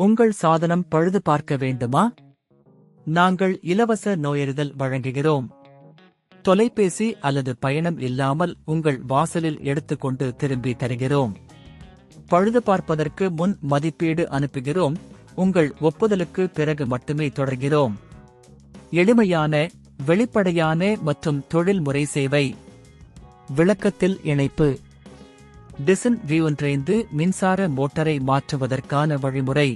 உங்கள் சாதனம் பழுது பார்க்க வேண்டுமா? நாங்கள் இலவச நோயறிதல் வழங்குகிறோம். தொலைபேசி அல்லது பயணம் இல்லாமல் உங்கள் வாசலில் எடுத்துக்கொண்டு திரும்பி தருகிறோம். பழுது பார்ப்பதற்கு முன் மதிப்பீடு அனுப்புகிறோம். உங்கள் ஒப்புதலுக்கு பிறகு மட்டுமே தொடர்கிறோம். எளிமையான, வெளிப்படையான மற்றும் தொழில்முறை சேவை. விளக்கத்தில் இணைப்பு. டிசன் V15 மின்சார மோட்டாரை மாற்றுவதற்கான வழிமுறை.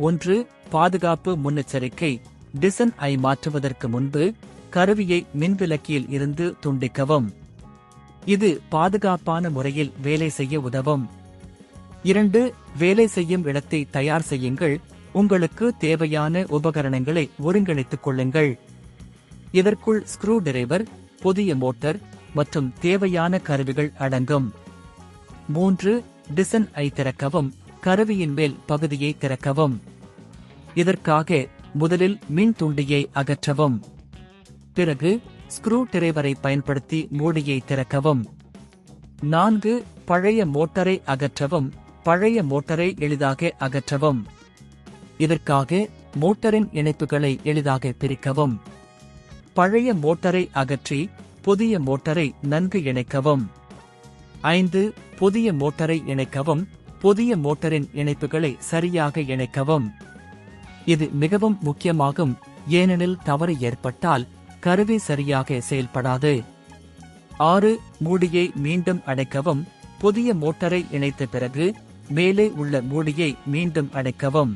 1. பாதுகாப்பு முன்னெச்சரிக்கை. டிசன் ஐ மாற்றுவதற்கு முன்பு கருவியை மின்விலக்கியில் இருந்து துண்டிக்கவும். இது பாதுகாப்பான முறையில் வேலை செய்ய உதவும். 2. வேலை செய்யும் இடத்தை தயார் செய்யுங்கள். உங்களுக்கு தேவையான உபகரணங்களை ஒருங்கிணைத்துக் கொள்ளுங்கள். இதற்குள் ஸ்க்ரூ டிரைவர், புதிய மோட்டார் மற்றும் தேவையான கருவிகள் அடங்கும். 3. டிசன் ஐ திறக்கவும். கருவியின் மேல் பகுதியை திறக்கவும். இதற்காக முதலில் மின் துண்டியை அகற்றவும். பிறகு ஸ்க்ரூ டிரைவரை பயன்படுத்தி மூடியை திறக்கவும். 4. பழைய மோட்டாரை அகற்றவும். பழைய மோட்டாரை எளிதாக அகற்றவும். இதற்காக மோட்டரின் இணைப்புகளை எளிதாக பிரிக்கவும். பழைய மோட்டாரை அகற்றி புதிய மோட்டாரை நன்கு இணைக்கவும். 5. புதிய மோட்டாரை இணைக்கவும். புதிய மோட்டரின் இணைப்புகளை சரியாக இணைக்கவும். இது மிகவும் முக்கியமாகும், ஏனெனில் தவறு ஏற்பட்டால் கருவி சரியாக செயல்படாது. 6. மூடியை மீண்டும் அடைக்கவும். புதிய மோட்டாரை இணைத்த பிறகு மேலே உள்ள மூடியை மீண்டும் அடைக்கவும்.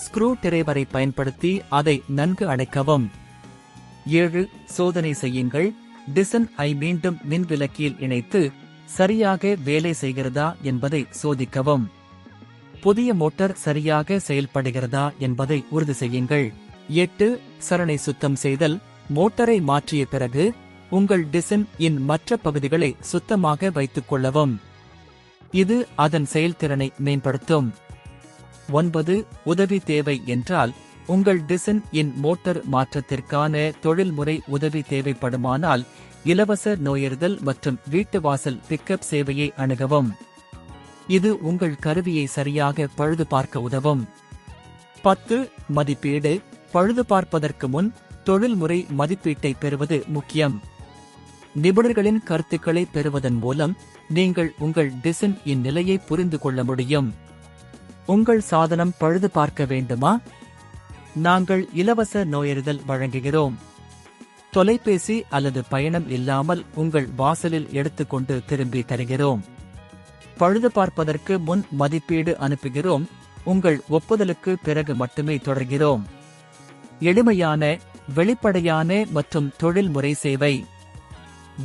ஸ்க்ரூ டிரைவரை பயன்படுத்தி அதை நன்கு அடைக்கவும். 7. சோதனை செய்யுங்கள். டிசன் ஐ மீண்டும் மின்விலக்கியில் இணைத்து சரியாக வேலை செய்கிறதா என்பதை சோதிக்கவும். புதிய மோட்டார் சரியாக செயல்படுகிறதா என்பதை உறுதி செய்யுங்கள். 8. சரணை சுத்தம் செய்தல். மோட்டாரை மாற்றிய பிறகு உங்கள் டிசன் இன் மற்ற பகுதிகளை சுத்தமாக வைத்துக் கொள்ளவும். இது அதன் செயல்திறனை மேம்படுத்தும். 9. உதவி தேவை என்றால் உங்கள் டிசன் இன் மோட்டார் மாற்றத்திற்கான தொழில்முறை உதவி தேவைப்படுமானால் இலவச நோயறிதல் மற்றும் வீட்டு வாசல் பிக்கப் சேவையை அணுகவும். இது உங்கள் கருவியை சரியாக பழுது பார்க்க உதவும். 10. மதிப்பீடு. பழுது பார்ப்பதற்கு முன் தொழில்முறை மதிப்பீட்டை பெறுவது முக்கியம். நிபுணர்களின் கருத்துக்களை பெறுவதன் மூலம் நீங்கள் உங்கள் டிசன் இன் நிலையை புரிந்து கொள்ள முடியும். உங்கள் சாதனம் பழுது பார்க்க வேண்டுமா? நாங்கள் இலவச நோயறிதல் வழங்குகிறோம். தொலைபேசி அல்லது பயணம் இல்லாமல் உங்கள் வாசலில் எடுத்துக்கொண்டு திரும்பி தருகிறோம். பழுது பார்ப்பதற்கு முன் மதிப்பீடு அனுப்புகிறோம். உங்கள் ஒப்புதலுக்கு பிறகு மட்டுமே தொடர்கிறோம். எளிமையான, வெளிப்படையான மற்றும் தொழில்முறை சேவை.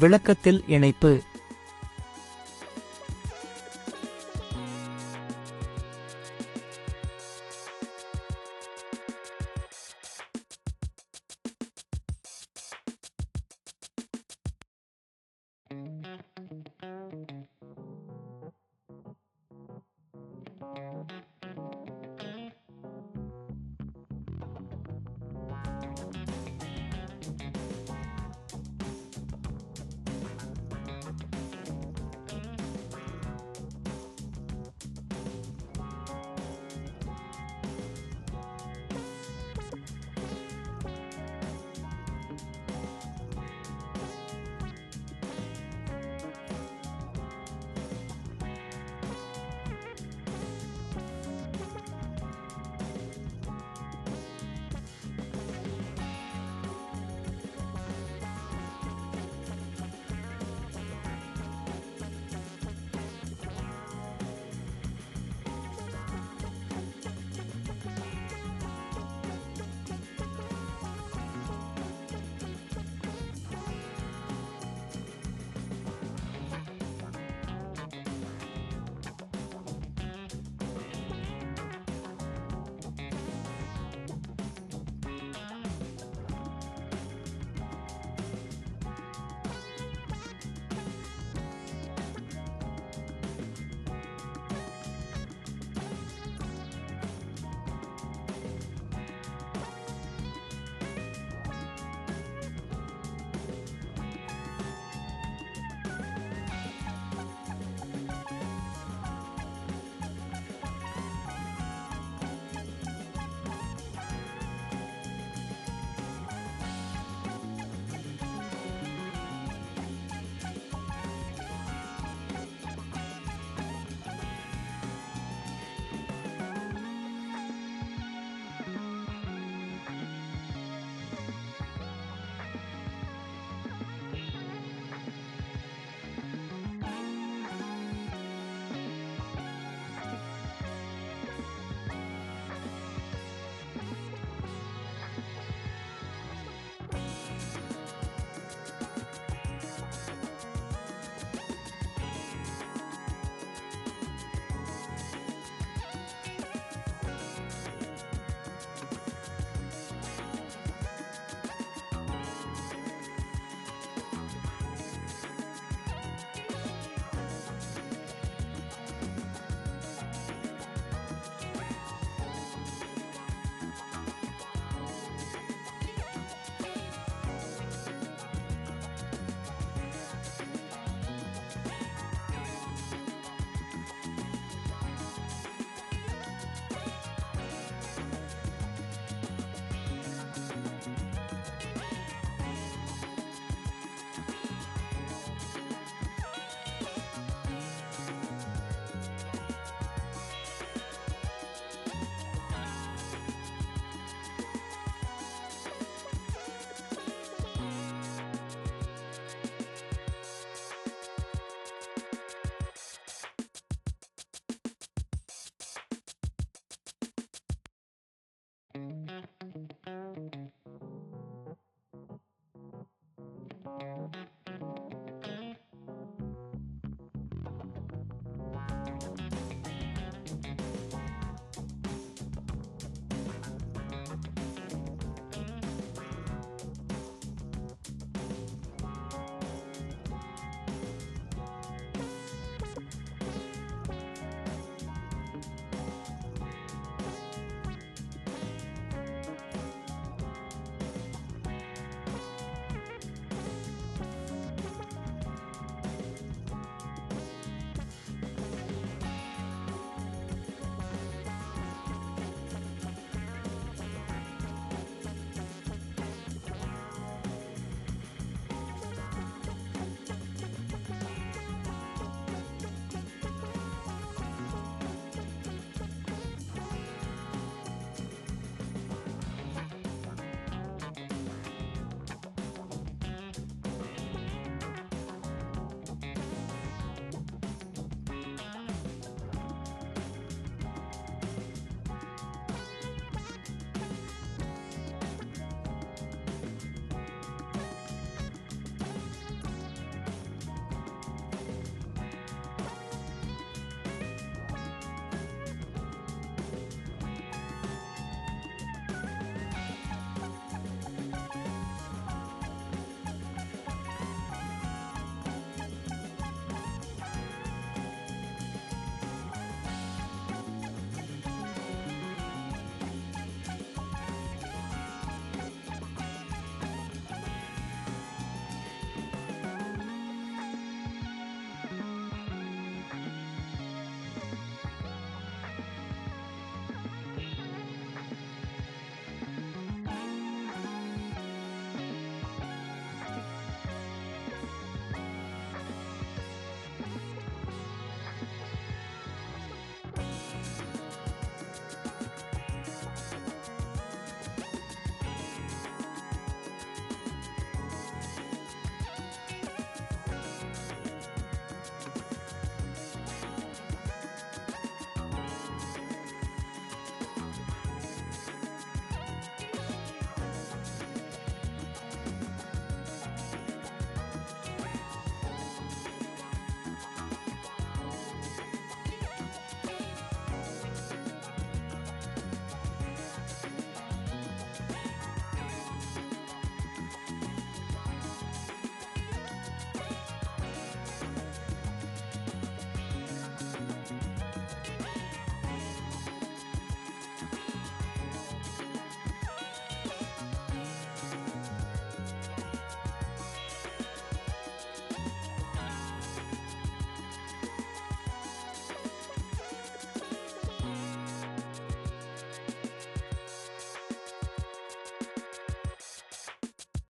விளக்கத்தில் இணைப்பு.